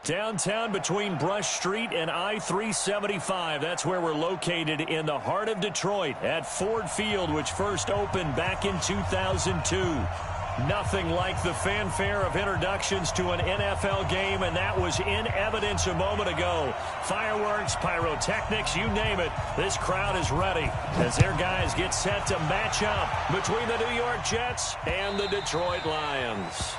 Downtown between Brush Street and I-375. That's where we're located in the heart of Detroit at Ford Field, which first opened back in 2002. Nothing like the fanfare of introductions to an NFL game, and that was in evidence a moment ago. Fireworks, pyrotechnics, you name it. This crowd is ready as their guys get set to match up between the New York Jets and the Detroit Lions.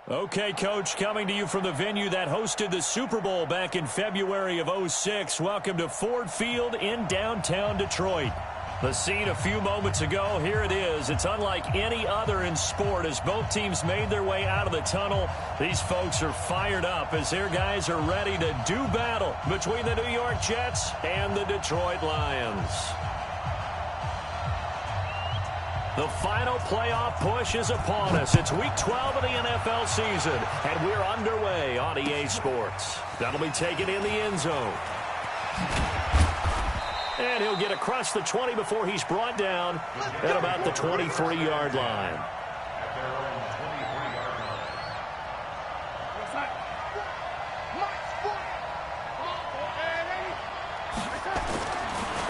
Okay, Coach, coming to you from the venue that hosted the Super Bowl back in February of '06. Welcome to Ford Field in downtown Detroit. The scene a few moments ago, here it is. It's unlike any other in sport as both teams made their way out of the tunnel. These folks are fired up as their guys are ready to do battle between the New York Jets and the Detroit Lions. The final playoff push is upon us. It's Week 12 of the NFL season, and we're underway on EA Sports. That'll be taken in the end zone. And he'll get across the 20 before he's brought down at about the 23-yard line.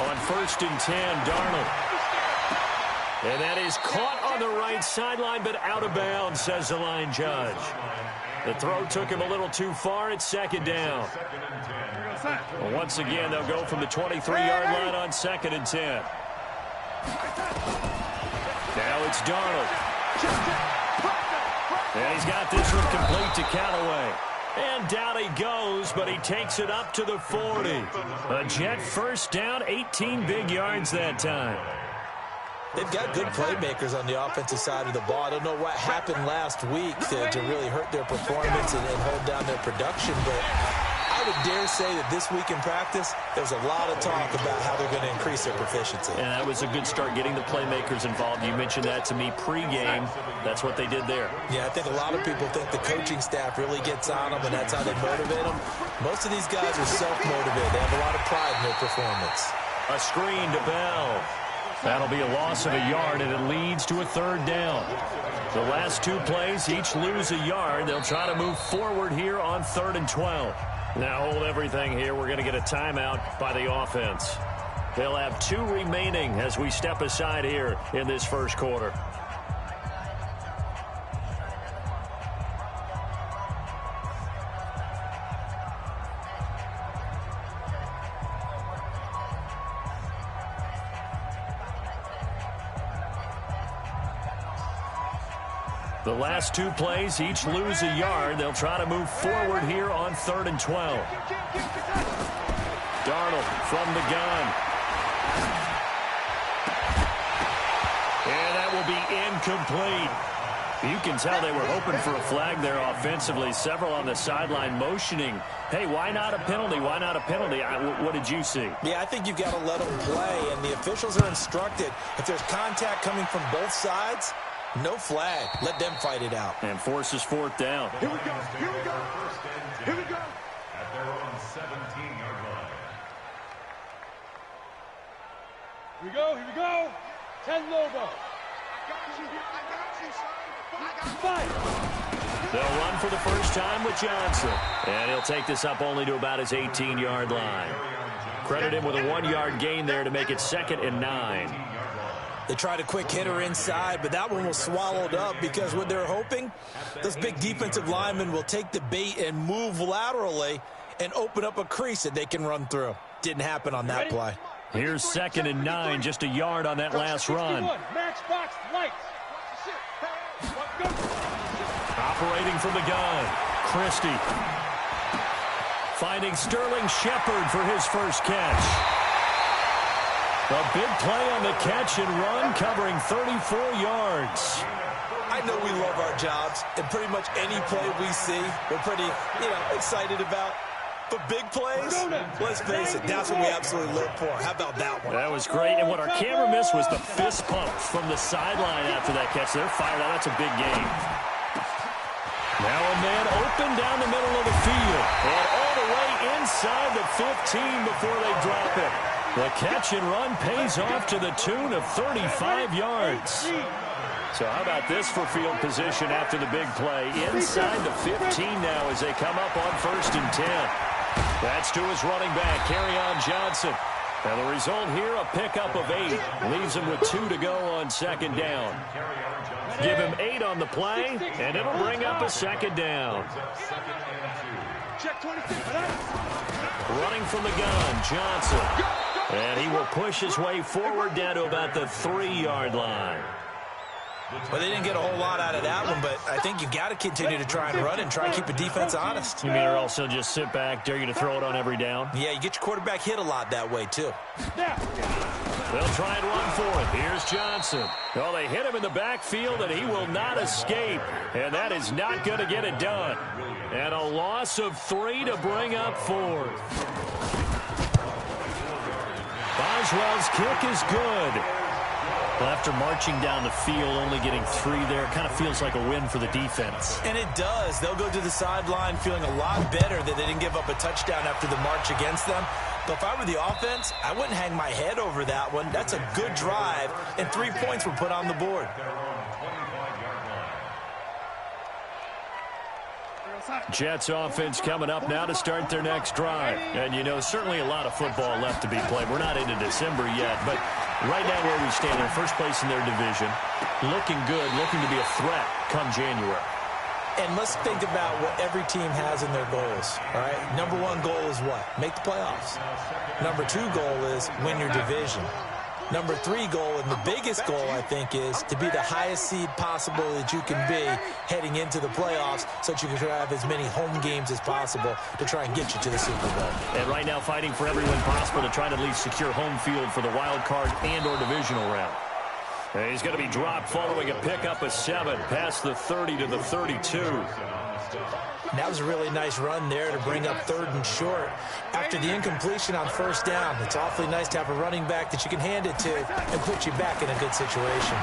On 1st and 10, Darnold. And that is caught on the right sideline, but out of bounds, says the line judge. The throw took him a little too far. It's 2nd down. Well, once again, they'll go from the 23-yard line on 2nd and 10. Now it's Darnold. And he's got this one complete to Callaway. And down he goes, but he takes it up to the 40. A Jet first down, 18 big yards that time. They've got good playmakers on the offensive side of the ball. I don't know what happened last week to really hurt their performance and hold down their production, but I would dare say that this week in practice, there's a lot of talk about how they're going to increase their proficiency. And that was a good start, getting the playmakers involved. You mentioned that to me pregame. That's what they did there. Yeah, I think a lot of people think the coaching staff really gets on them, and that's how they motivate them. Most of these guys are self-motivated. They have a lot of pride in their performance. A screen to Bell. That'll be a loss of a yard, and it leads to a 3rd down. The last 2 plays, each lose a yard. They'll try to move forward here on 3rd and 12. Now hold everything here. We're going to get a timeout by the offense. They'll have 2 remaining as we step aside here in this first quarter. The last 2 plays, each lose a yard. They'll try to move forward here on 3rd and 12. Darnold from the gun. And that will be incomplete. You can tell they were hoping for a flag there offensively. Several on the sideline motioning. Hey, why not a penalty? Why not a penalty? What did you see? Yeah, I think you've got to let them play, and the officials are instructed. If there's contact coming from both sides, no flag. Let them fight it out. And forces 4th down. Here we go. Here we go. Here we go. At their own 17-yard line. Here we go. Here we go. 10 logo. I got you. I got you. They'll run for the first time with Johnson. And he'll take this up only to about his 18-yard line. Credit him with a 1-yard gain there to make it 2nd and 9. They tried a quick hitter inside, but that one was swallowed up because what they're hoping, those big defensive linemen will take the bait and move laterally and open up a crease that they can run through. Didn't happen on that play. Here's 2nd and 9, just a yard on that last run. Matchbox lights. Operating from the gun, Christie. Finding Sterling Shepard for his first catch. A big play on the catch and run, covering 34 yards. I know we love our jobs, and pretty much any play we see, we're pretty, excited about. But big plays, let's face it, that's what we absolutely live for. How about that one? That was great, and what our camera missed was the fist pump from the sideline after that catch. They're fired out. That's a big game. Now a man open down the middle of the field, and all the way inside the 15 before they drop it. The catch and run pays off to the tune of 35 yards. So how about this for field position after the big play? Inside the 15 now as they come up on 1st and 10. That's to his running back, Kerryon Johnson. And the result here, a pickup of 8. Leaves him with 2 to go on 2nd down. Give him 8 on the play, and it'll bring up a 2nd down. Running from the gun, Johnson. And he will push his way forward down to about the 3-yard line. Well, they didn't get a whole lot out of that one, but I think you've got to continue to try and run and try and keep the defense honest. You mean or else he'll just sit back, dare you to throw it on every down? Yeah, you get your quarterback hit a lot that way, too. They'll try and run for it. Here's Johnson. Well, they hit him in the backfield, and he will not escape. And that is not going to get it done. And a loss of 3 to bring up 4th. Boswell's kick is good. Well, after marching down the field, only getting 3 there, kind of feels like a win for the defense. And it does. They'll go to the sideline feeling a lot better that they didn't give up a touchdown after the march against them. But if I were the offense, I wouldn't hang my head over that one. That's a good drive, and 3 points were put on the board. Jets offense coming up now to start their next drive. And, certainly a lot of football left to be played. We're not into December yet, but right now where we stand, in first place in their division, looking good, looking to be a threat come January. And let's think about what every team has in their goals, all right? Number one goal is what? Make the playoffs. Number two goal is win your division. Number three goal, and the biggest goal, I think, is to be the highest seed possible that you can be heading into the playoffs so that you can have as many home games as possible to try and get you to the Super Bowl. And right now fighting for every win possible to try to at least secure home field for the wild card and or divisional round. And he's going to be dropped following a pickup of 7 past the 30 to the 32. That was a really nice run there to bring up 3rd and short. After the incompletion on 1st down, it's awfully nice to have a running back that you can hand it to and put you back in a good situation.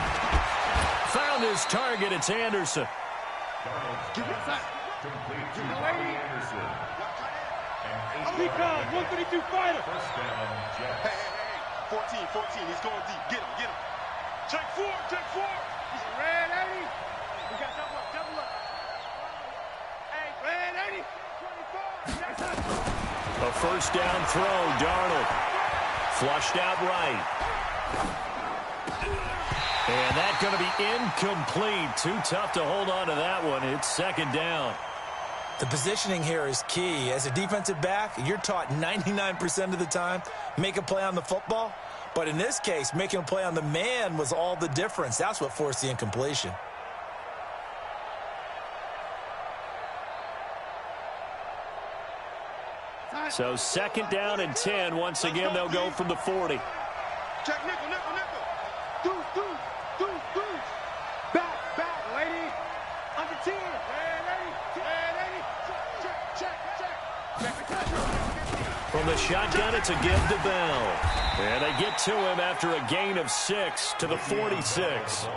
Found his target. It's Anderson. Peacock, 132 fighter. Hey, 14, he's going deep. Get him. Check 4. He's red 80. We got double up. Hey, red 80. 24. A 1st down throw. Darnold flushed out right. And that's going to be incomplete. Too tough to hold on to that one. It's 2nd down. The positioning here is key. As a defensive back, you're taught 99% of the time, make a play on the football. But in this case, making a play on the man was all the difference. That's what forced the incompletion. So 2nd down and 10. Once again, they'll go from the 40. Check nickel. Deuce. Back, lady. Under 10. Red 80. Check. From the shotgun, it's a give to Bell. And they get to him after a gain of 6 to the 46.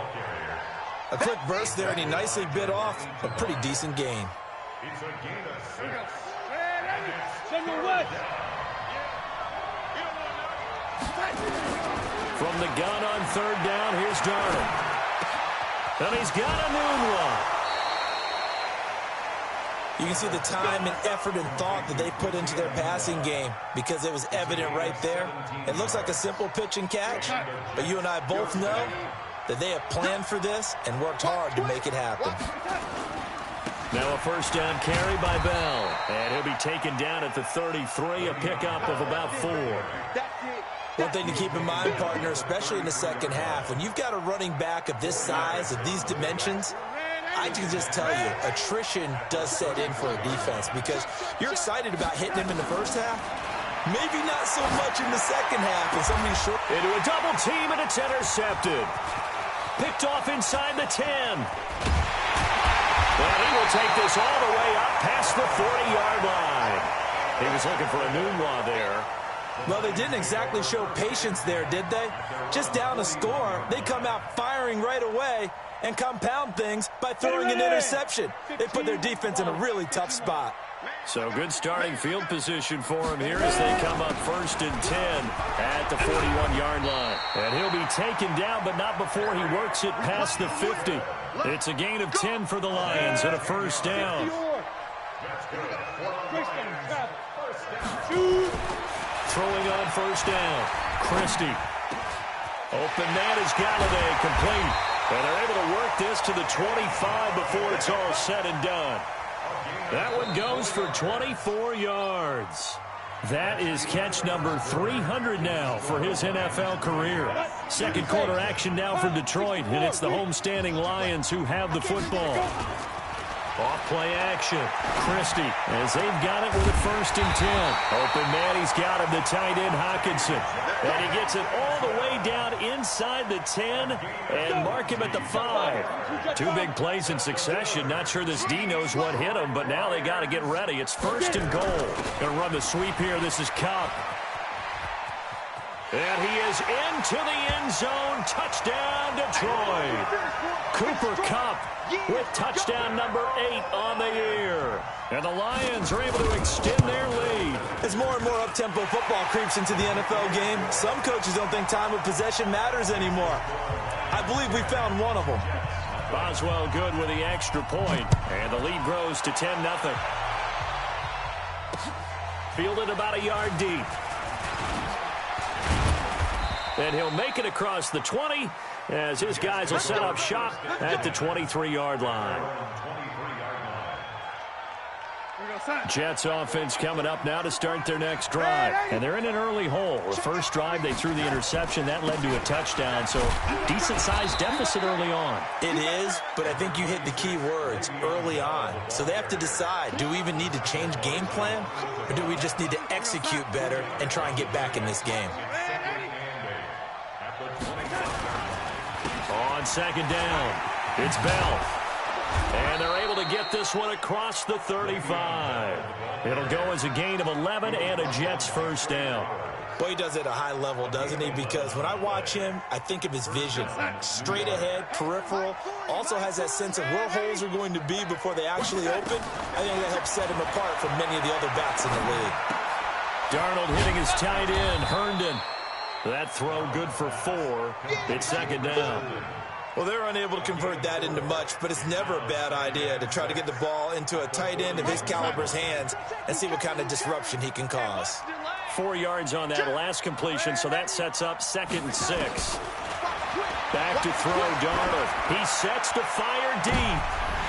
A quick burst there, and he nicely bit off a pretty decent gain. Send the west. From the gun on 3rd down, here's Darnold. And he's got a noon one. You can see the time and effort and thought that they put into their passing game because it was evident right there. It looks like a simple pitch and catch, but you and I both know that they have planned for this and worked hard to make it happen. Now a 1st down carry by Bell. And he'll be taken down at the 33, a pickup of about 4. One thing to keep in mind, partner, especially in the second half, when you've got a running back of this size, of these dimensions, I can just tell you, attrition does set in for a defense because you're excited about hitting him in the first half. Maybe not so much in the second half. And somebody's short. Into a double team, and it's intercepted. Picked off inside the 10. Well, he will take this all the way up past the 40-yard line. He was looking for a Nunwa there. Well, they didn't exactly show patience there, did they? Just down a score, they come out firing right away and compound things by throwing an interception. They put their defense in a really tough spot. So good starting field position for him here as they come up 1st and 10 at the 41-yard line. And he'll be taken down, but not before he works it past the 50. It's a gain of 10 for the Lions and a 1st down. Throwing on 1st down. Christie. Open man is Galladay, complete. And they're able to work this to the 25 before it's all said and done. That one goes for 24 yards. That is catch number 300 now for his NFL career. 2nd quarter action now for Detroit, and it's the homestanding Lions who have the football. Off play action. Christie, as they've got it with a 1st and 10. Open man, he's got him, the tight end Hockenson. And he gets it all the way down inside the 10 and mark him at the 5. 2 big plays in succession. Not sure this D knows what hit him, but now they got to get ready. It's 1st and goal. Going to run the sweep here. This is Cup. And he is into the end zone. Touchdown, Detroit. Cooper Kupp with touchdown number 8 on the year. And the Lions are able to extend their lead. As more and more up-tempo football creeps into the NFL game, some coaches don't think time of possession matters anymore. I believe we found one of them. Boswell good with the extra point. And the lead grows to 10-0. Fielded about a yard deep. And he'll make it across the 20 as his guys will set up shop at the 23-yard line. Jets offense coming up now to start their next drive. And they're in an early hole. The first drive, they threw the interception. That led to a touchdown. So decent-sized deficit early on. It is, but I think you hit the key words, early on. So they have to decide, do we even need to change game plan? Or do we just need to execute better and try and get back in this game? On second down, it's Bell. And they're able to get this one across the 35. It'll go as a gain of 11 and a Jets first down. Boy, he does it at a high level, doesn't he? Because when I watch him, I think of his vision. Straight ahead, peripheral. Also has that sense of where holes are going to be before they actually open. I think that helps set him apart from many of the other backs in the league. Darnold hitting his tight end, Herndon. That throw good for 4. It's second down. Well, they're unable to convert that into much, but it's never a bad idea to try to get the ball into a tight end of his caliber's hands and see what kind of disruption he can cause. 4 yards on that last completion, so that sets up 2nd and 6. Back to throw, Darnold. He sets to fire deep.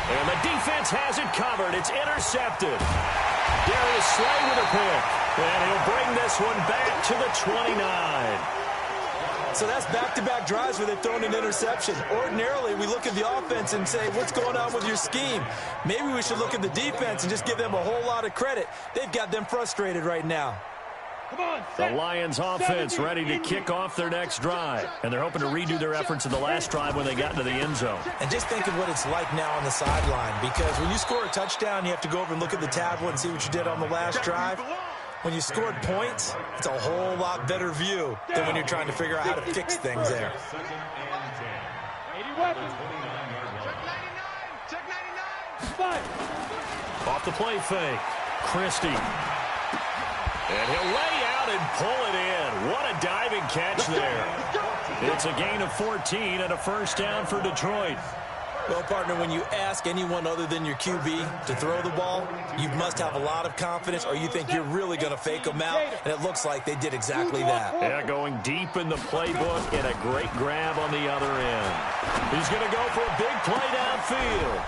And the defense has it covered. It's intercepted. Darius Slay with a pick. And he'll bring this one back to the 29. So that's back-to-back drives where they've thrown an interception. Ordinarily, we look at the offense and say, what's going on with your scheme? Maybe we should look at the defense and just give them a whole lot of credit. They've got them frustrated right now. Come on, the Lions offense ready to kick off their next drive. And they're hoping to redo their efforts in the last drive when they got into the end zone. And just think of what it's like now on the sideline. Because when you score a touchdown, you have to go over and look at the tablet and see what you did on the last drive. When you scored points, it's a whole lot better view than when you're trying to figure out how to fix things there. 80 weapons. Check 99. Off the play fake. Christie. And he'll lay out and pull it in. What a diving catch there. It's a gain of 14 and a first down for Detroit. Well, partner, when you ask anyone other than your QB to throw the ball, you must have a lot of confidence or you think you're really going to fake them out, and it looks like they did exactly that. Yeah, going deep in the playbook and a great grab on the other end. He's going to go for a big play downfield,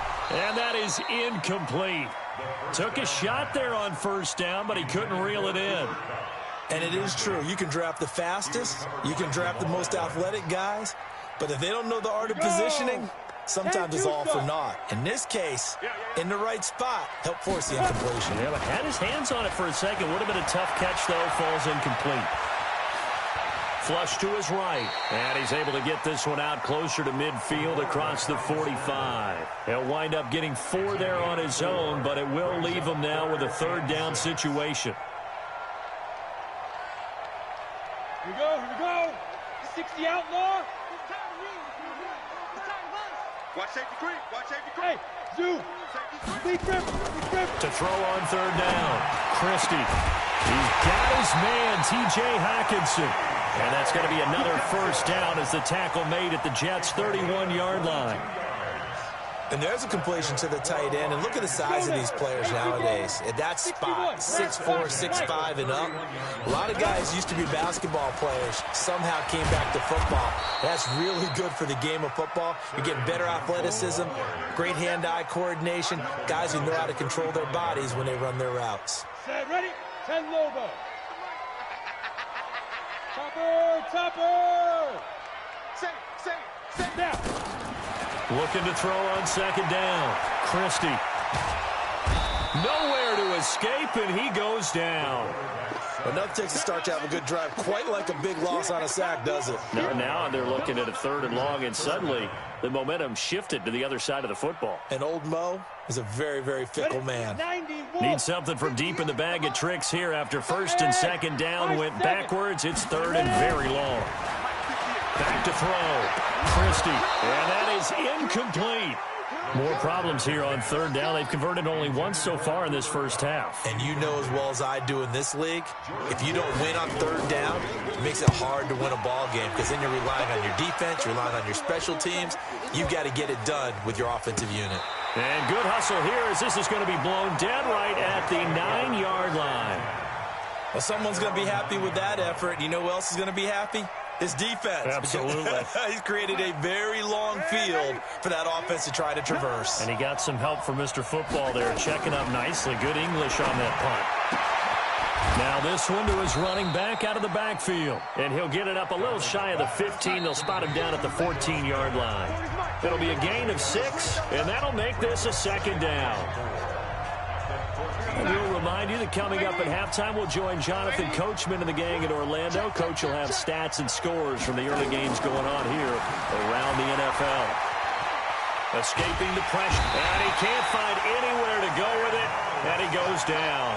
and that is incomplete. Took a shot there on first down, but he couldn't reel it in. And it is true. You can draft the fastest, you can draft the most athletic guys, but if they don't know the art of positioning, sometimes it's all for naught. In this case, in the right spot, helped force the incompletion. Yeah, but had his hands on it for a second. Would have been a tough catch, though. Falls incomplete. Flush to his right. And he's able to get this one out closer to midfield across the 45. He'll wind up getting 4 there on his own, but it will leave him now with a third down situation. Here we go. 60 outlaw. Watch safety creep. Watch safety Hey, creep. Zoo. Lead grip. To throw on third down. Christie. He's got his man, T.J. Hockenson. And that's going to be another first down as the tackle made at the Jets' 31-yard line. And there's a completion to the tight end. And look at the size of these players nowadays. At that spot, 6'4", 6'5", and up. A lot of guys used to be basketball players, somehow came back to football. That's really good for the game of football. You're getting better athleticism, great hand-eye coordination, guys who know how to control their bodies when they run their routes. Set, ready? 10 Lobo. Topper. Set down. Looking to throw on second down. Christie. Nowhere to escape, and he goes down. Enough takes to start to have a good drive. Quite like a big loss on a sack, does it? Now they're looking at a 3rd and long, and suddenly the momentum shifted to the other side of the football. And old Mo is a very, very fickle man. Needs something from deep in the bag of tricks here after 1st and 2nd down. Went backwards. It's 3rd and very long. Back to throw. Christie. And that is incomplete. More problems here on 3rd down. They've converted only once so far in this first half. And you know as well as I do in this league, if you don't win on 3rd down, it makes it hard to win a ball game because then you're relying on your defense, you're relying on your special teams. You've got to get it done with your offensive unit. And good hustle here as this is going to be blown dead right at the 9-yard line. Well, someone's going to be happy with that effort. You know who else is going to be happy? His defense. Absolutely. He's created a very long field for that offense to try to traverse. And he got some help from Mr. Football there, checking up nicely. Good English on that punt. Now this one to his running back out of the backfield. And he'll get it up a little shy of the 15. They'll spot him down at the 14-yard line. It'll be a gain of 6, and that'll make this a second down. And we'll remind you that coming up at halftime, we'll join Jonathan Coachman and the gang in Orlando. Coach will have stats and scores from the early games going on here around the NFL. Escaping the pressure, and he can't find anywhere to go with it, and he goes down.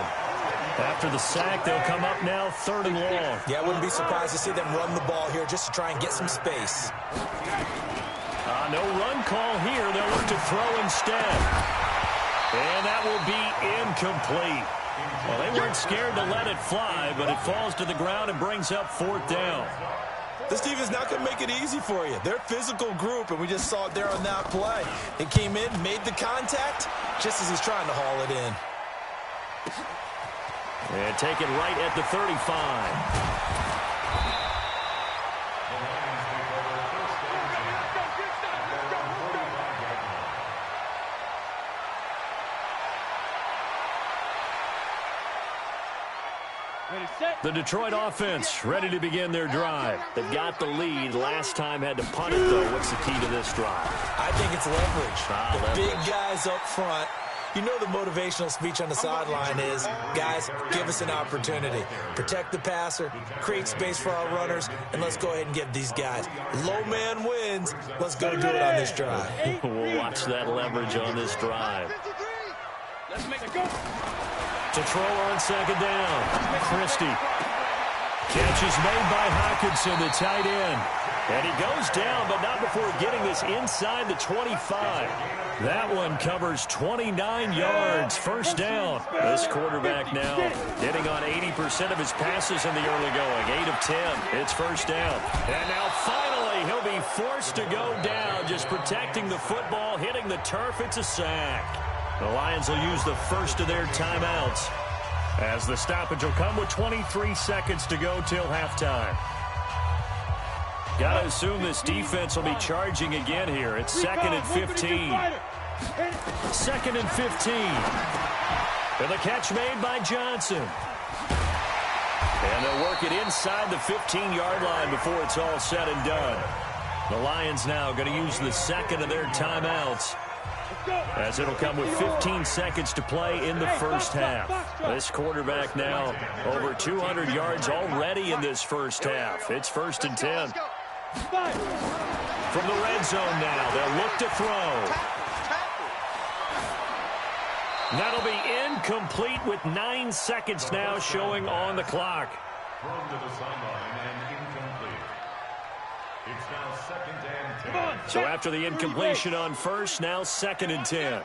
After the sack, they'll come up now 3rd and long. Yeah, I wouldn't be surprised to see them run the ball here just to try and get some space. No run call here. They'll look to throw instead. And that will be incomplete. Well, they weren't scared to let it fly, but it falls to the ground and brings up 4th down. This defense is not going to make it easy for you. They're a physical group, and we just saw it there on that play. It came in, made the contact, just as he's trying to haul it in. And take it right at the 35. The Detroit offense ready to begin their drive. They've got the lead. Last time had to punt it, though. What's the key to this drive? I think it's leverage. The leverage. big guys up front. You know the motivational speech on the sideline is, guys, give us an opportunity. Protect the passer, create space for our runners, and let's go ahead and give these guys. Low man wins. Let's go do it on this drive. We'll watch that leverage on this drive. Let's make it go. To throw on 2nd down. Christie. Catch is made by Hockenson, the tight end. And he goes down, but not before getting this inside the 25. That one covers 29 yards. 1st down. This quarterback now hitting on 80% of his passes in the early going. 8 of 10. It's 1st down. And now finally he'll be forced to go down, just protecting the football, hitting the turf. It's a sack. The Lions will use the first of their timeouts, as the stoppage will come with 23 seconds to go till halftime. Got to assume this defense will be charging again here. It's 2nd and 15. 2nd and 15. And the catch made by Johnson. And they'll work it inside the 15-yard line before it's all said and done. The Lions now going to use the second of their timeouts, as it'll come with 15 seconds to play in the first half. This quarterback now over 200 yards already in this first half. It's 1st and 10. From the red zone now, they'll look to throw. That'll be incomplete with 9 seconds now showing on the clock. Thrown to the sideline and incomplete. It's now 2nd and 10. So after the incompletion on first, now 2nd and 10.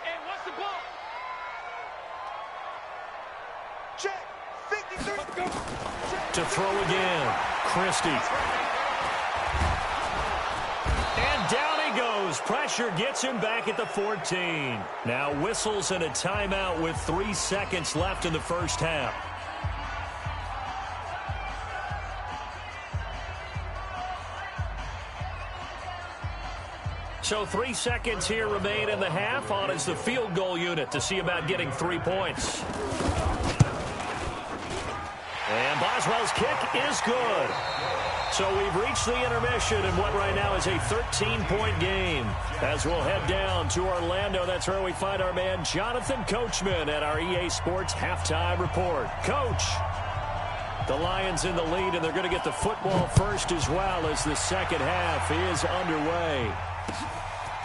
Check. 53. To throw again. Christie. And down he goes. Pressure gets him back at the 14. Now whistles and a timeout with 3 seconds left in the first half. So 3 seconds here remain in the half. On is the field goal unit to see about getting 3 points. And Boswell's kick is good. So we've reached the intermission in what right now is a 13-point game. As we'll head down to Orlando, that's where we find our man Jonathan Coachman at our EA Sports Halftime Report. Coach, the Lions in the lead, and they're going to get the football first as well as the second half is underway.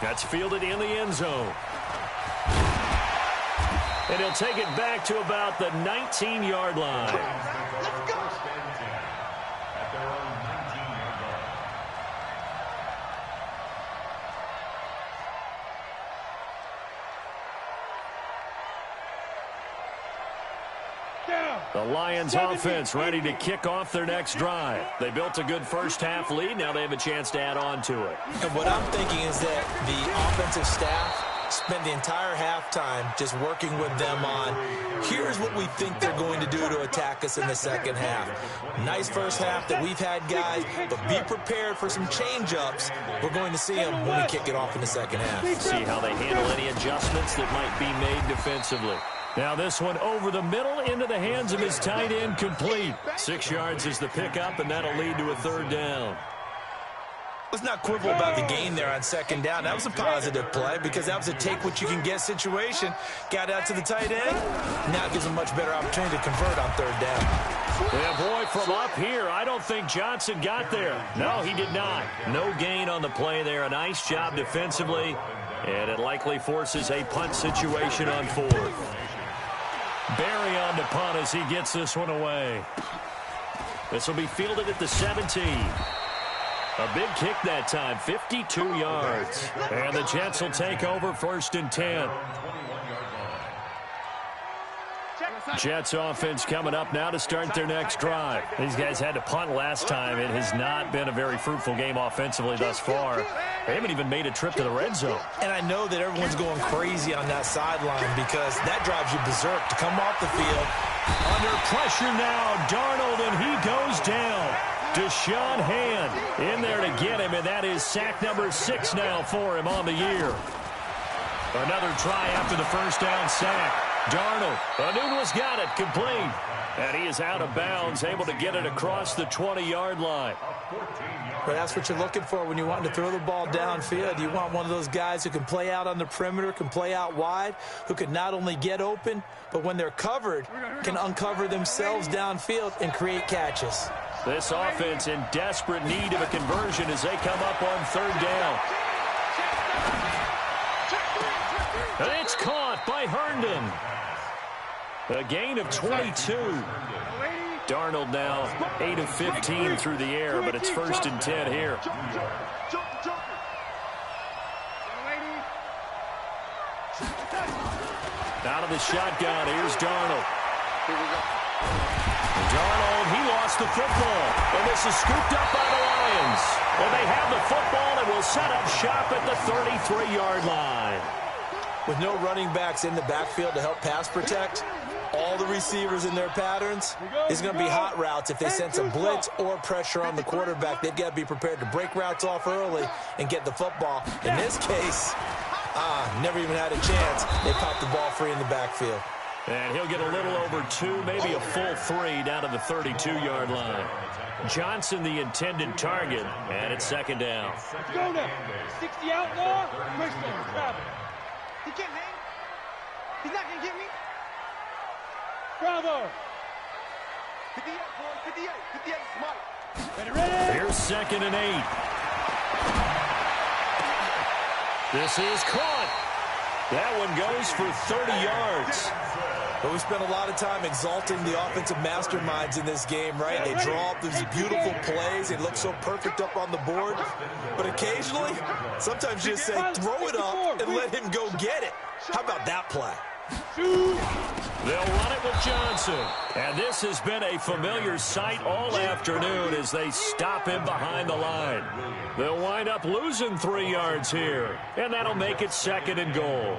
That's fielded in the end zone. And he'll take it back to about the 19-yard line. Let's go. At their own 19-yard line. The Lions offense ready to kick off their next drive. They built a good first half lead. Now they have a chance to add on to it. And what I'm thinking is that the offensive staff spent the entire halftime just working with them on, here's what we think they're going to do to attack us in the second half. Nice first half that we've had, guys, but be prepared for some change-ups. We're going to see them when we kick it off in the second half. See how they handle any adjustments that might be made defensively. Now this one over the middle into the hands of his tight end, complete. 6 yards is the pickup, and that'll lead to a third down. Let's not quibble about the gain there on second down. That was a positive play because that was a take-what-you-can-get situation. Got out to the tight end. Now it gives them a much better opportunity to convert on third down. Yeah, boy, from up here, I don't think Johnson got there. No, he did not. No gain on the play there. A nice job defensively, and it likely forces a punt situation on fourth. Barry on to punt as he gets this one away. This will be fielded at the 17. A big kick that time, 52 yards. And the Jets will take over 1st and 10. Jets offense coming up now to start their next drive. These guys had to punt last time. It has not been a very fruitful game offensively thus far. They haven't even made a trip to the red zone. And I know that everyone's going crazy on that sideline because that drives you berserk to come off the field. Under pressure now, Darnold, and he goes down. Deshaun Hand in there to get him, and that is sack number 6 now for him on the year. Another try after the first down sack. Darnold, Anunwa's got it, complete. And he is out of bounds, able to get it across the 20-yard line. But that's what you're looking for when you want to throw the ball downfield. You want one of those guys who can play out on the perimeter, can play out wide, who can not only get open, but when they're covered, can uncover themselves downfield and create catches. This offense in desperate need of a conversion as they come up on third down. And it's caught by Herndon. A gain of 22. Darnold now 8 of 15 through the air, but it's 1st and 10 here. Out of the shotgun, here's Darnold. Darnold, he lost the football, and this is scooped up by the Lions. And they have the football and will set up shop at the 33-yard line. With no running backs in the backfield to help pass protect, all the receivers in their patterns, it's going to be hot routes. If they sense a blitz or pressure on the quarterback, they've got to be prepared to break routes off early and get the football. In this case, never even had a chance. They popped the ball free in the backfield. And he'll get a little over 2, maybe a full 3 down to the 32-yard line. Johnson the intended target, and it's second down. Let's go now. 60 outlaw. Christian, travel. He can't hang. He's not going to get me. Bravo. 58, boy. 58. 58, smart. Ready, ready. Here's 2nd and 8. This is caught. That one goes for 30 yards. But we spent a lot of time exalting the offensive masterminds in this game, right? They draw up these beautiful plays. They look so perfect up on the board. But occasionally, sometimes you just say, throw it up and let him go get it. How about that play? They'll run it with Johnson. And this has been a familiar sight all afternoon as they stop him behind the line. They'll wind up losing 3 yards here. And that'll make it 2nd and goal.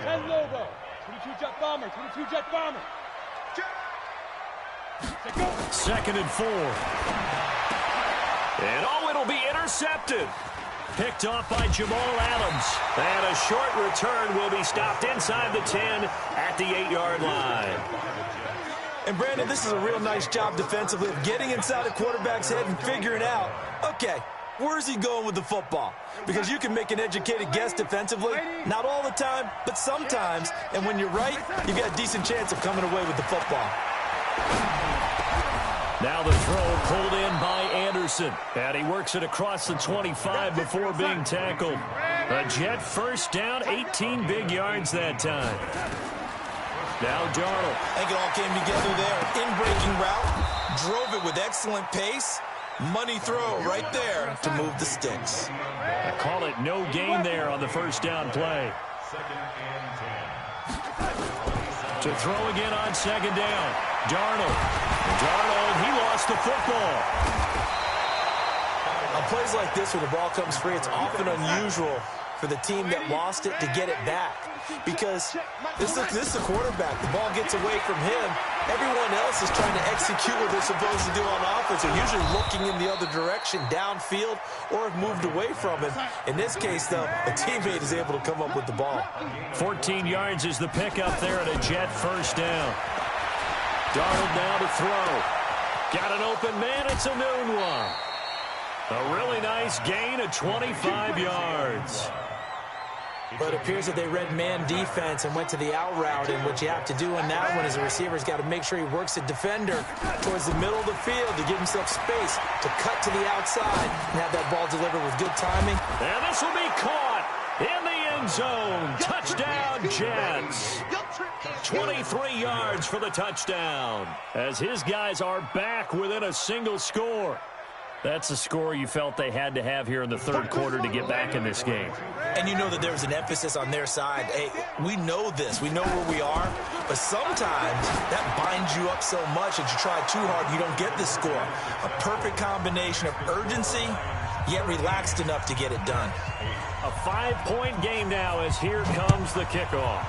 10 Lobo. 22 jet bomber. 22 jet bomber. 2nd and 4. And it'll be intercepted. Picked off by Jamal Adams. And a short return will be stopped inside the 10 at the 8-yard line. And, Brandon, this is a real nice job defensively of getting inside a quarterback's head and figuring out, okay, where's he going with the football? Because you can make an educated guess defensively. Not all the time, but sometimes. And when you're right, you've got a decent chance of coming away with the football. Now the throw pulled in by Anderson. And he works it across the 25 before being tackled. A Jet first down, 18 big yards that time. Now Darnold. I think it all came together there. In-breaking route, drove it with excellent pace. Money throw right there to move the sticks. I call it no gain there on the first down play. To throw again on second down. Darnold, he lost the football. On plays like this where the ball comes free, it's often unusual for the team that lost it to get it back. Because this is a quarterback. The ball gets away from him. Everyone else is trying to execute what they're supposed to do on offense. They're usually looking in the other direction, downfield, or have moved away from him. In this case, though, a teammate is able to come up with the ball. 14 yards is the pickup there at a Jet first down. Darnold now to throw. Got an open man. It's a noon one. A really nice gain of 25 yards. But it appears that they read man defense and went to the out route, and what you have to do in that one is a receiver's got to make sure he works a defender towards the middle of the field to give himself space to cut to the outside and have that ball delivered with good timing. And this will be caught in the end zone. Touchdown, Jets. 23 yards for the touchdown as his guys are back within a single score. That's a score you felt they had to have here in the third quarter to get back in this game. And you know that there was an emphasis on their side. Hey, we know this. We know where we are. But sometimes that binds you up so much that you try too hard and you don't get the score. A perfect combination of urgency, yet relaxed enough to get it done. A 5-point game now as here comes the kickoff.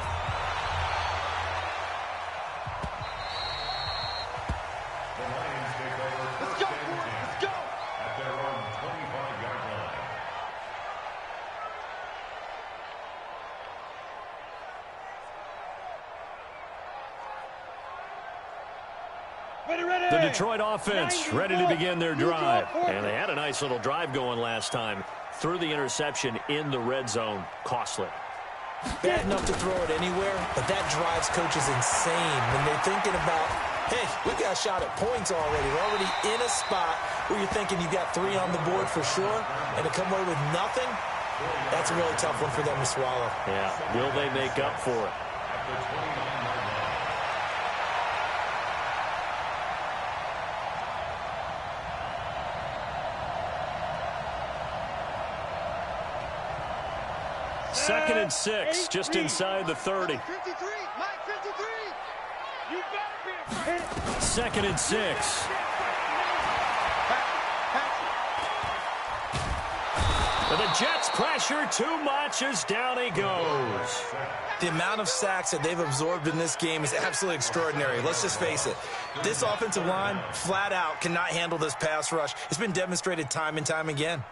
The Detroit offense ready to begin their drive. And they had a nice little drive going last time. Threw the interception in the red zone. Costly. Bad enough to throw it anywhere, but that drives coaches insane when they're thinking about, hey, we got a shot at points already. We're already in a spot where you're thinking you got 3 on the board for sure, and to come away with nothing, that's a really tough one for them to swallow. Yeah, will they make up for it? Second and 6, just inside the 30. 53, Mike 53. You better be Second and 6. And the Jets pressure too much as down he goes. The amount of sacks that they've absorbed in this game is absolutely extraordinary. Let's just face it. This offensive line, flat out, cannot handle this pass rush. It's been demonstrated time and time again.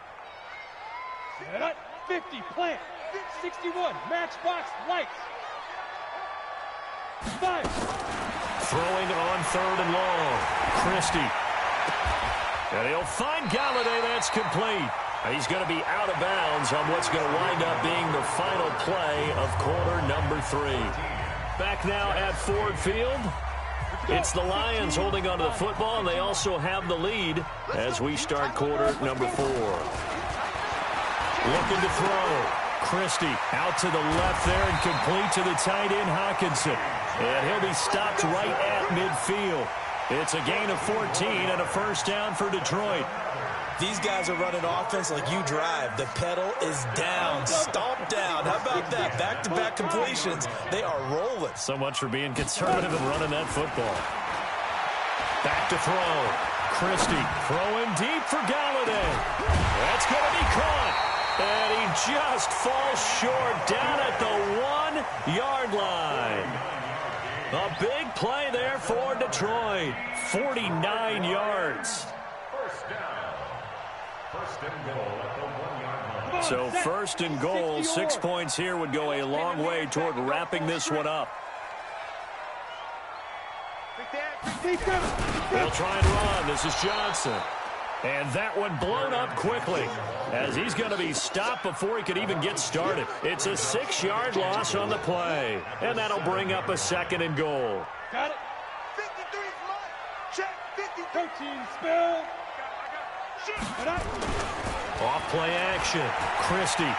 50, plant. 61, matchbox, lights. 5. Throwing on third and long. Christie. And he'll find Galladay. That's complete. He's going to be out of bounds on what's going to wind up being the final play of quarter number 3. Back now at Ford Field. It's the Lions holding onto the football, and they also have the lead as we start quarter number 4. Looking to throw. Christie out to the left there and complete to the tight end Hawkinson. And he'll be stopped right at midfield. It's a gain of 14 and a first down for Detroit. These guys are running offense like you drive. The pedal is down, stomped down. How about that? Back-to-back completions. They are rolling. So much for being conservative and running that football. Back to throw. Christie throwing deep for Galladay. That's going to be caught. And he just falls short down at the 1-yard line. A big play there for Detroit. 49 yards. First down. First and goal at the 1-yard line. So first and goal, 6 points here would go a long way toward wrapping this one up. They'll try and run. This is Johnson. And that one blown up quickly as he's going to be stopped before he could even get started. It's a 6-yard loss on the play. And that'll bring up a second and goal. Got it. 53 is mine. Check 53. 13, spill. Off play action. Christie.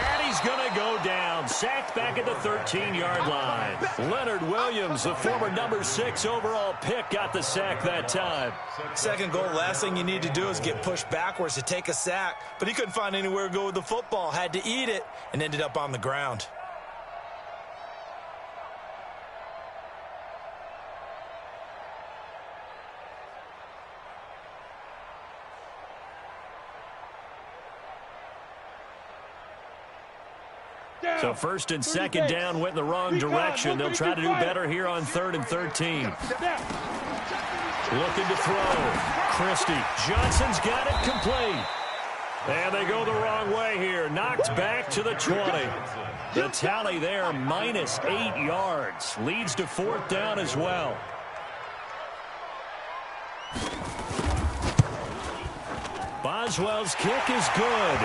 And he's going to go down. Sacked back at the 13-yard line. Leonard Williams, the former number 6 overall pick, got the sack that time. Second goal, last thing you need to do is get pushed backwards to take a sack. But he couldn't find anywhere to go with the football. Had to eat it and ended up on the ground. So first and second down went in the wrong direction. They'll try to do better here on 3rd and 13. Looking to throw. Christie. Johnson's got it complete. And they go the wrong way here. Knocked back to the 20. The tally there, -8 yards. Leads to 4th down as well. Boswell's kick is good.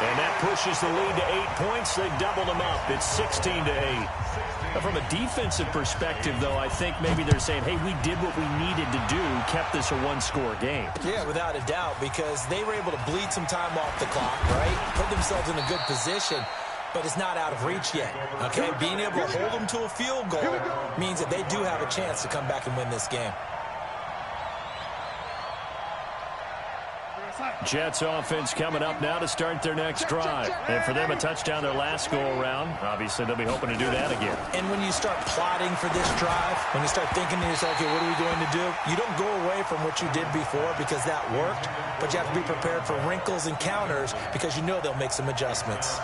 And that pushes the lead to 8 points. They've doubled them up. It's 16-8. From a defensive perspective, though, I think maybe they're saying, hey, we did what we needed to do, kept this a one-score game. Yeah, without a doubt, because they were able to bleed some time off the clock, right? Put themselves in a good position, but it's not out of reach yet, okay? Being able to hold them to a field goal means that they do have a chance to come back and win this game. Jets offense coming up now to start their next drive. And for them, a touchdown their last go-around. Obviously, they'll be hoping to do that again. And when you start plotting for this drive, when you start thinking to yourself, okay, what are we going to do? You don't go away from what you did before because that worked, but you have to be prepared for wrinkles and counters because you know they'll make some adjustments.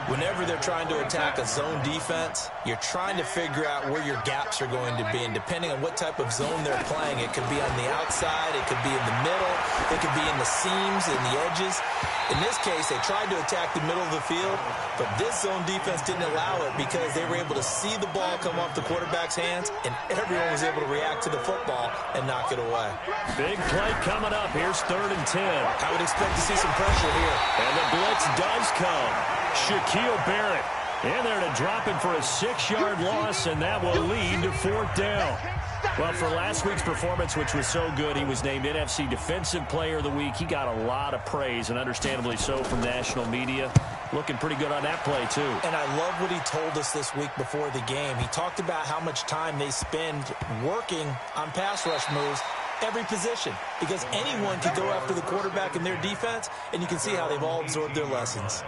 Whenever they're trying to attack a zone defense, you're trying to figure out where your gaps are going to be. And depending on what type of zone they're playing, it could be on the outside, it could be in the middle, it could be in the seams and the edges. In this case, they tried to attack the middle of the field, but this zone defense didn't allow it because they were able to see the ball come off the quarterback's hands, and everyone was able to react to the football and knock it away. Big play coming up. Here's 3rd and 10. I would expect to see some pressure here. And the blitz does come. Shaquille Barrett in there to drop it for a 6-yard loss, and that will lead to 4th down. Well, for last week's performance, which was so good, he was named NFC Defensive Player of the Week. He got a lot of praise, and understandably so, from national media. Looking pretty good on that play, too. And I love what he told us this week before the game. He talked about how much time they spend working on pass rush moves, every position, because anyone can go after the quarterback in their defense, and you can see how they've all absorbed their lessons.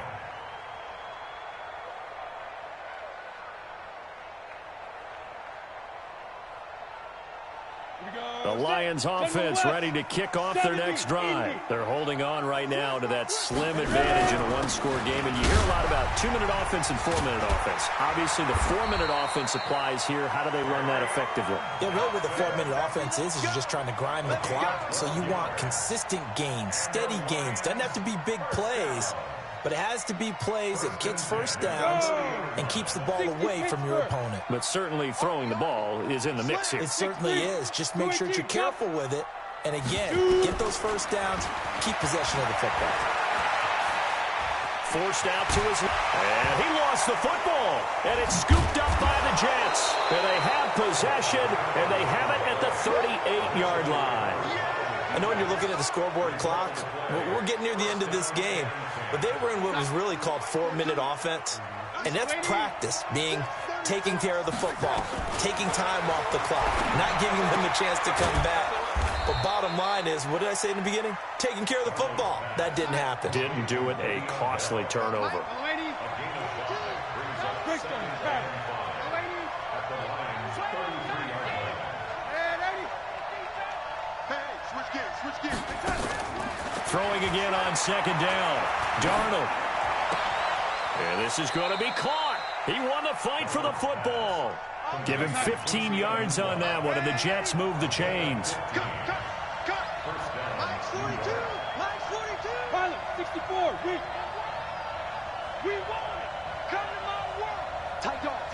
The Lions offense ready to kick off their next drive. They're holding on right now to that slim advantage in a one-score game. And you hear a lot about 2-minute offense and 4-minute offense. Obviously, the 4-minute offense applies here. How do they run that effectively? Yeah, really what the 4-minute offense is you're just trying to grind the clock. So you want consistent gains, steady gains. Doesn't have to be big plays, but it has to be plays that gets first downs and keeps the ball away from your opponent. But certainly throwing the ball is in the mix here. It certainly is. Just make sure that you're careful with it. And again, get those first downs, keep possession of the football. Forced out to his left. And he lost the football. And it's scooped up by the Jets. And they have possession, and they have it at the 38-yard line. I know when you're looking at the scoreboard clock, we're getting near the end of this game, but they were in what was really called 4-minute offense, and that's practice, being taking care of the football, taking time off the clock, not giving them a chance to come back. But bottom line is, what did I say in the beginning? Taking care of the football. That didn't happen. Didn't do it, a costly turnover. Throwing again on 2nd down. Darnold. And this is going to be caught. He won the fight for the football. Give him 15 yards on that one, and the Jets move the chains. Cut. Mike 42. Mike 42. Pilot 64. We won it. Come to my world. Tight dog.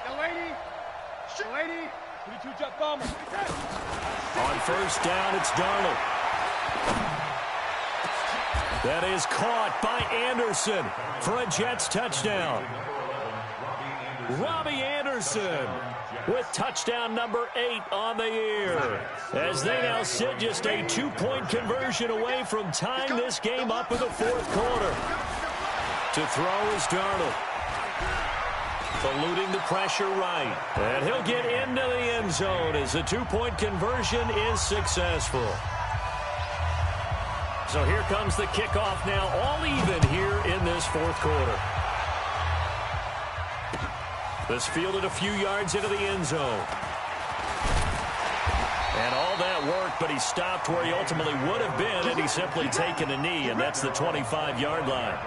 The lady. 22 jet bomber. On 1st down, it's Darnold. That is caught by Anderson for a Jets touchdown. Robbie Anderson with touchdown number 8 on the year, as they now sit just a 2-point conversion away from tying this game up in the 4th quarter. To throw is Darnold. Eluding the pressure right. And he'll get into the end zone as the 2-point conversion is successful. So here comes the kickoff now, all even here in this 4th quarter. This fielded a few yards into the end zone. And all that worked, but he stopped where he ultimately would have been had he simply taken a knee, and that's the 25-yard line.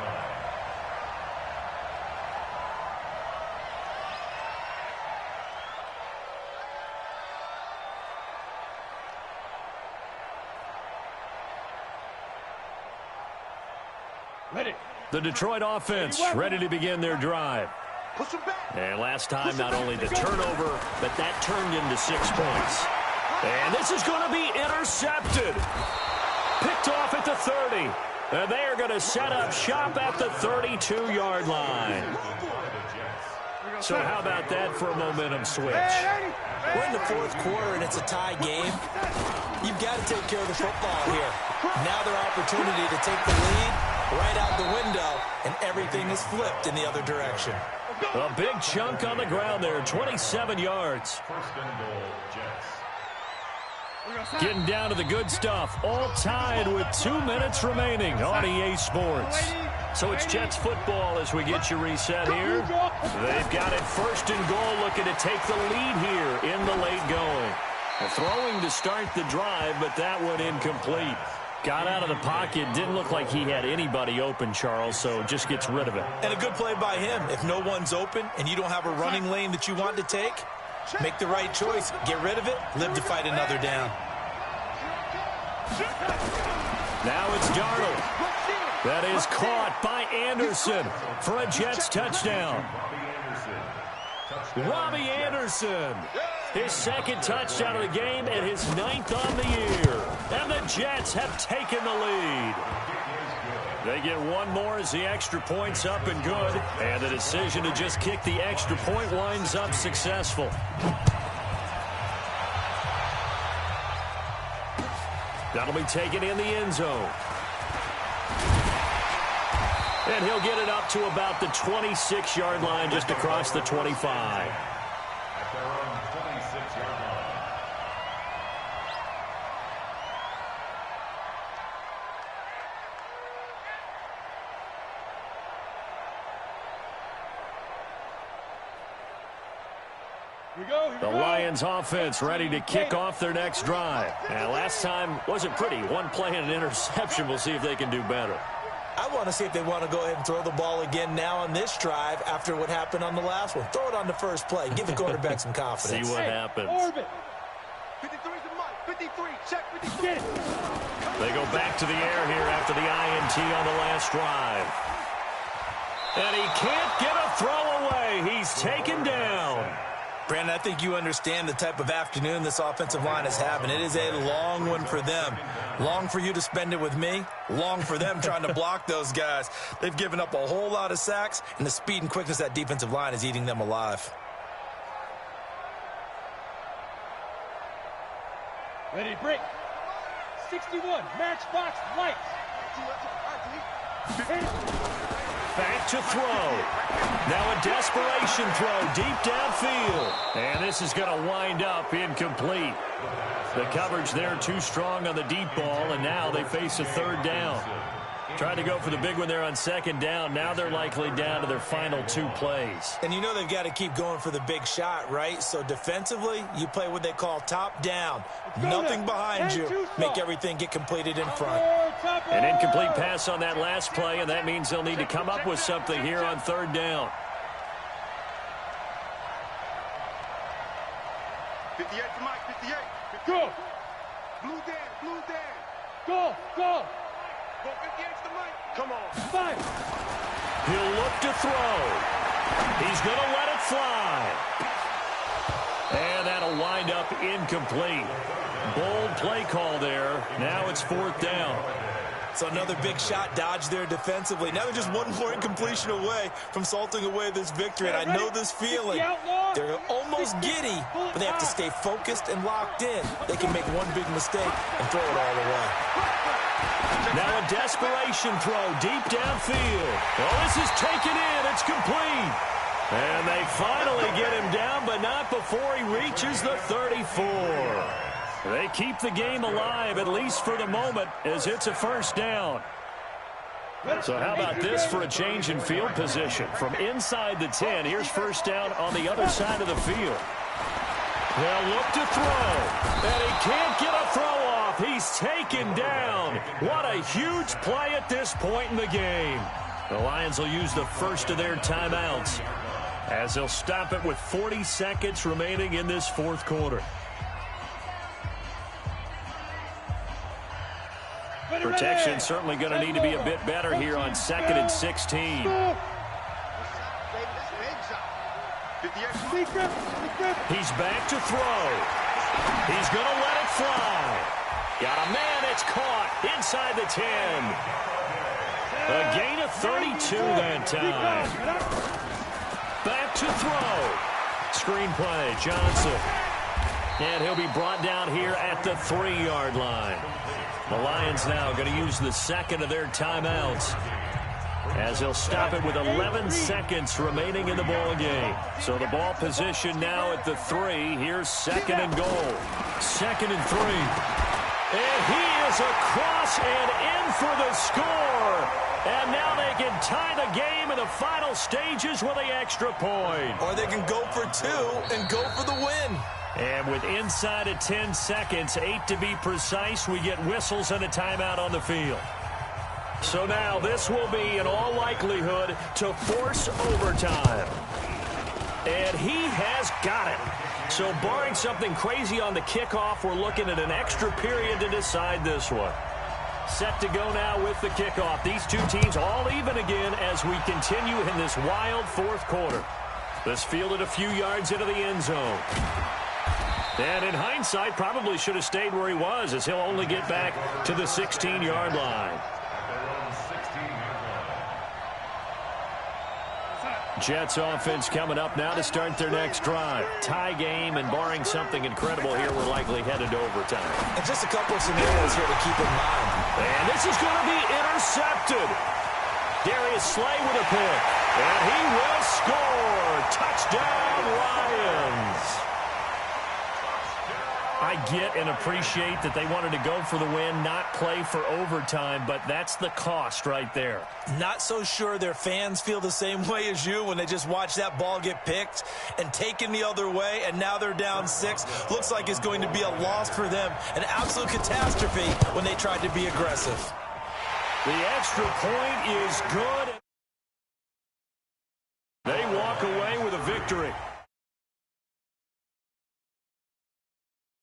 The Detroit offense ready to begin their drive. Push him back. And last time, not only the turnover, but that turned into 6 points. And this is going to be intercepted. Picked off at the 30. And they are going to set up shop at the 32-yard line. So how about that for a momentum switch? We're in the fourth quarter, and it's a tie game. You've got to take care of the football here. Now their opportunity to take the lead right out the window, and everything is flipped in the other direction. A big chunk on the ground there, 27 yards. First and goal, Jets. Getting down to the good stuff, all tied with 2 minutes remaining on EA Sports. So it's Jets football as we get you reset here. They've got it first and goal, looking to take the lead here in the late going. Throwing to start the drive, but that one incomplete. Got out of the pocket, didn't look like he had anybody open, Charles, so just gets rid of it. And a good play by him. If no one's open and you don't have a running lane that you want to take, make the right choice. Get rid of it, live to fight another down. Now it's Darnold. That is caught by Anderson for a Jets touchdown. Robbie Anderson, his second touchdown of the game and his 9th on the year. And the Jets have taken the lead. They get one more as the extra point's up and good. And the decision to just kick the extra point winds up successful. That'll be taken in the end zone. And he'll get it up to about the 26-yard line, just across the 25. At their own 26-yard line. The Lions offense ready to kick off their next drive. And last time wasn't pretty. One play and an interception. We'll see if they can do better. I want to see if they want to go ahead and throw the ball again now on this drive after what happened on the last one. Throw it on the first play. Give the quarterback some confidence. See what happens. 53's the mic. 53. Check 53. They go back to the air here after the INT on the last drive. And he can't get a throw away. He's taken down. Brandon, I think you understand the type of afternoon this offensive line is having. It is a long one for them. Long for you to spend it with me. Long for them trying to block those guys. They've given up a whole lot of sacks, and the speed and quickness of that defensive line is eating them alive. Ready, break. 61, matchbox lights. Back to throw. Now a desperation throw deep downfield. And this is going to wind up incomplete. The coverage there too strong on the deep ball, and now they face a third down. Tried to go for the big one there on second down. Now they're likely down to their final 2 plays. And you know they've got to keep going for the big shot, right? So defensively, you play what they call top down. Nothing behind you. Make everything get completed in front. An incomplete pass on that last play, and that means they'll need to come up with something here on third down. 58 to Mike, 58. Go. Blue Dan, blue Dan. Go. Go. Go 58 to Mike. Come on. 5. He'll look to throw. He's going to let it fly. And that'll wind up incomplete. Bold play call there. Now it's fourth down. So another big shot dodged there defensively. Now they're just one more incompletion away from salting away this victory. And I know this feeling. They're almost giddy, but they have to stay focused and locked in. They can make one big mistake and throw it all away. Now a desperation throw deep downfield. Oh, this is taken in. It's complete. And they finally get him down, but not before he reaches the 34. They keep the game alive, at least for the moment, as it's a first down. So how about this for a change in field position? From inside the 10, here's first down on the other side of the field. They'll look to throw, and he can't get a throw off. He's taken down. What a huge play at this point in the game. The Lions will use the first of their timeouts as they'll stop it with 40 seconds remaining in this fourth quarter. For Protection certainly going to need to be a bit better here on 2nd and 16. He's back to throw. He's going to let it fly. Got a man, it's caught inside the 10. A gain of 32 that time. Back to throw. Screenplay, Johnson. And he'll be brought down here at the 3-yard line. The Lions now going to use the second of their timeouts, as they'll stop it with 11 seconds remaining in the ball game. So the ball position now at the 3. Here's 2nd and goal. 2nd and 3. And he is across and in for the score. And now they can tie the game in the final stages with the extra point. Or they can go for 2 and go for the win. And with inside of 10 seconds, 8 to be precise, we get whistles and a timeout on the field. So now this will be, in all likelihood, to force overtime. And he has got it. So barring something crazy on the kickoff, we're looking at an extra period to decide this one. Set to go now with the kickoff. These two teams all even again as we continue in this wild 4th quarter. This fielded a few yards into the end zone. And in hindsight, probably should have stayed where he was, as he'll only get back to the 16-yard line. Jets offense coming up now to start their next drive. Tie game, and barring something incredible here, we're likely headed to overtime. And just a couple of scenarios here to keep in mind. And this is going to be intercepted. Darius Slay with a pick. And he will score. Touchdown, Lions. I get and appreciate that they wanted to go for the win, not play for overtime, but that's the cost right there. Not so sure their fans feel the same way as you when they just watch that ball get picked and taken the other way, and now they're down 6. Looks like it's going to be a loss for them. An absolute catastrophe when they tried to be aggressive. The extra point is good.